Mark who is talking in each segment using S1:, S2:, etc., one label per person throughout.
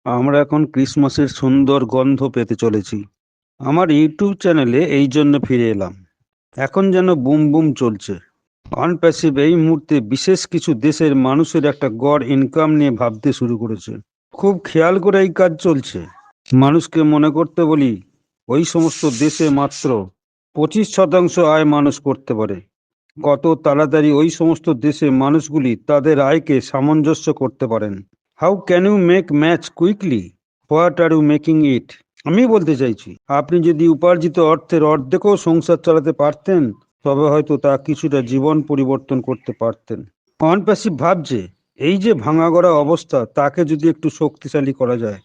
S1: আমরা এখন ক্রিসমাসের সুন্দর গন্ধ পেতে চলেছি। আমার ইউটিউব চ্যানেলে এই জন্য ফিরে এলাম। এখন যেন বুম বুম চলছে। অনপ্যাসিভ এই মুহূর্তে বিশেষ কিছু দেশের মানুষের একটা গড় ইনকাম নিয়ে ভাবতে শুরু করেছে। খুব খেয়াল করে এই কাজ চলছে। মানুষকে মনে করতে বলি, ওই সমস্ত দেশে মাত্র 25% আয় মানুষ করতে পারে। কত তাড়াতাড়ি ওই সমস্ত দেশে মানুষগুলি তাদের আয়কে সামঞ্জস্য করতে পারেন। How can you make match quickly? What are you making it? আমি বলতে চাইছি, আপনি যদি উপার্জিত অর্থের অর্ধেকও সংসার চালাতে পারতেন, তবে হয়তো তা কিছুটা জীবন পরিবর্তন করতে পারতেন। অনপ্যাসিভ ভাবছে, এই যে ভাঙাগড়া অবস্থা, তাকে যদি একটু শক্তিশালী করা যায়।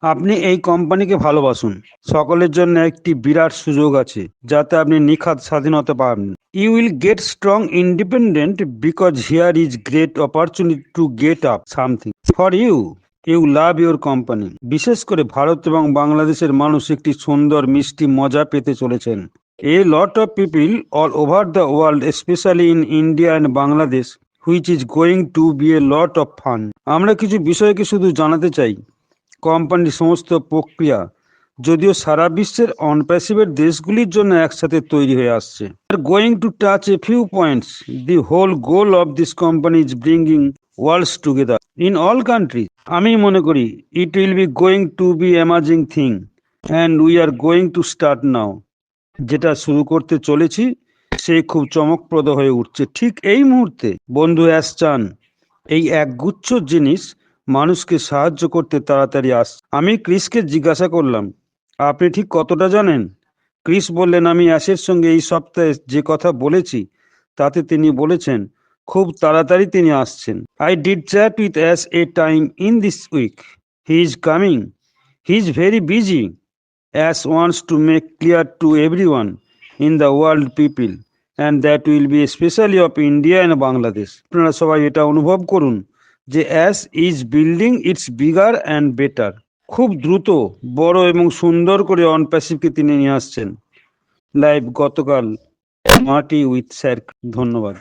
S1: আপনি এই কোম্পানিকে ভালোবাসুন। সকলের জন্য একটি বিরাট সুযোগ আছে, যাতে আপনি নিখাত স্বাধীনতা পান। You will get strong independent because here is great opportunity to get up something for you. You love your company. বিশেষ করে ভারত এবং বাংলাদেশের মানুষ একটি সুন্দর মিষ্টি মজা পেতে চলেছেন। A lot of people all over the world, specially in India and Bangladesh, which is going to be a lot of fun. আমরা কিছু বিষয়কে শুধু জানাতে চাই। কোম্পানির সমস্ত প্রক্রিয়া যদিও সারা বিশ্বের অনপ্যাসিভের দেশগুলির জন্য একসাথে তৈরি হয়ে আসছে। Going to touch a few points. The whole goal of this company is bringing worlds together in all countries. আমি মনে করি it will be going to be amazing thing and we are going to start now. যেটা শুরু করতে চলেছি সে খুব চমকপ্রদ হয়ে উঠছে ঠিক এই মুহূর্তে। বন্ধু অ্যাসচান এই একগুচ্ছ জিনিস মানুষকে সাহায্য করতে তাড়াতাড়ি আমি ক্রিসকে জিজ্ঞাসা করলাম, আপনি ঠিক কতটা জানেন? ক্রিস বললেন, আমি অ্যাশের সঙ্গে এই সপ্তাহে যে কথা বলেছি তাতে তিনি বলেছেন খুব তাড়াতাড়ি তিনি আসছেন। I did chat with Ash a time in this week. He is coming. He is very busy. Ash wants to make clear to everyone in the world people and that will be specially of India and Bangladesh. আপনারা সবাই এটা অনুভব করুন যে Ash is building its bigger and better. খুব দ্রুত বড় এবং সুন্দর করে অনপ্যাসিভকে তিনি নিয়ে আসছেন। লাইভ গতকাল মাটি উইথ স্যার। ধন্যবাদ।